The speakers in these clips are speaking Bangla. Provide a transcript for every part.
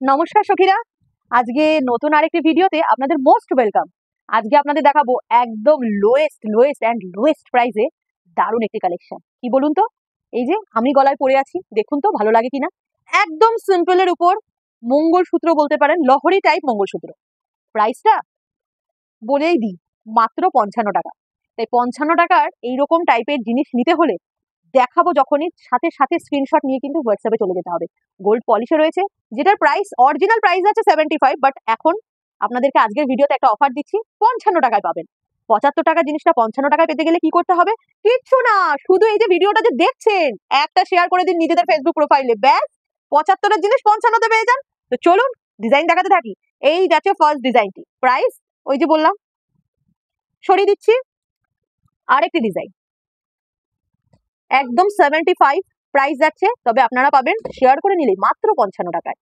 নমস্কার সখীরা, আজকে নতুন আরেকটি ভিডিওতে আপনাদের মোস্ট ওয়েলকাম। আজকে আপনাদের দেখাবো একদম লোয়েস্ট প্রাইসে দারুণ একটি কালেকশন। কি বলুন তো, এই যে আমি গলায় পরে আছি, দেখুন তো ভালো লাগে কিনা। একদম সিম্পলের উপর মঙ্গলসূত্র বলতে পারেন, লহরি টাইপ মঙ্গলসূত্র। প্রাইসটা বলেই দিই, মাত্র 55 টাকা। তাই 55 টাকার এইরকম টাইপের জিনিস নিতে হলে দেখাবো যখনই, সাথে সাথে স্ক্রিনশট নিয়ে কিন্তু হোয়াটসঅ্যাপে চলে যেতে হবে। গোল্ড পলিশে রয়েছে, যেটার প্রাইস অরিজিনাল প্রাইস আছে 75, বাট এখন আপনাদেরকে আজকের ভিডিওতে একটা অফার দিচ্ছি, 55 টাকায় পাবেন। 75 টাকা জিনিসটা 55 টাকায় পেতে গেলে কি করতে হবে? কিচ্ছু না, শুধু এই যে ভিডিওটা যে দেখছেন, একটা শেয়ার করে দিন নিজেদের ফেসবুক প্রোফাইলে, ব্যাস 75 এর জিনিস 55-তে পেয়ে যান। তো চলুন ডিজাইন দেখাতে থাকি। এই যাচ্ছে ফার্স্ট ডিজাইনটি, প্রাইস ওই যে বললাম, সরিয়ে দিচ্ছি। আরেকটি ডিজাইন একদম 75 প্রাইস যাচ্ছে, তবে আপনারা পাবেন শেয়ার করে নিলেই মাত্র 55 টাকায়।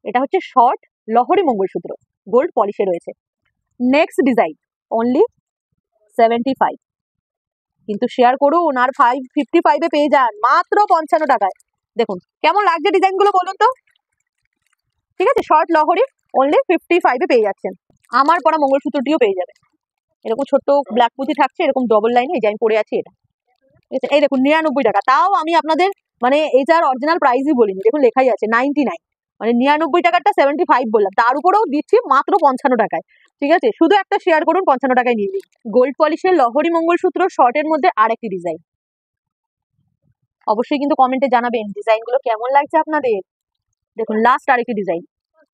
এটা হচ্ছে শর্ট লহরি মঙ্গলসূত্র, গোল্ড পলিশে রয়েছে। নেক্সট ডিজাইন অনলি 75, কিন্তু শেয়ার করুন আর 55 এ পেয়ে যান মাত্র 55 টাকায়। দেখুন কেমন লাগছে ডিজাইনগুলো, বলুন তো। ঠিক আছে, শর্ট লহরি অনলি 55 এ পেয়ে যাচ্ছেন। আমার পরা মঙ্গলসূত্রটিও পেয়ে যাবে। এরকম ছোট্ট ব্ল্যাক পুঁথি থাকছে, এরকম ডবল লাইনে, এই যে আমি পরে আছি এটা। এই দেখুন 99 টাকা, তাও আমি আপনাদের মানে এটার অরিজিনাল প্রাইসই বলিনি, দেখুন লেখাই আছে 99, মানে 99 টাকাটা 75 বললাম, তার উপরেও দিচ্ছি মাত্র 55 টাকায়। ঠিক আছে, শুধু একটা শেয়ার করুন, 55 টাকায় নিয়ে নিন। গোল্ড পলিশের লহরি মঙ্গলসূত্র শর্টের মধ্যে আরেকটি ডিজাইন। অবশ্যই কিন্তু কমেন্টে জানাবেন ডিজাইনগুলো কেমন লাগছে আপনাদের। দেখুন লাস্ট আরেকটি ডিজাইন।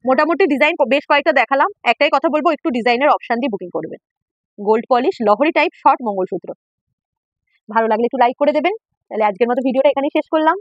মোটামুটি ডিজাইন বেশ কয়েকটা দেখালাম, একটাই কথা বলবো, একটু ডিজাইনের অপশন দিয়ে বুকিং করবেন। গোল্ড পলিশ লহরি টাইপ শর্ট মঙ্গলসূত্র। ভালো লাগলে একটু লাইক করে দেবেন। তাহলে আজকের মতো ভিডিওটা এখানেই শেষ করলাম।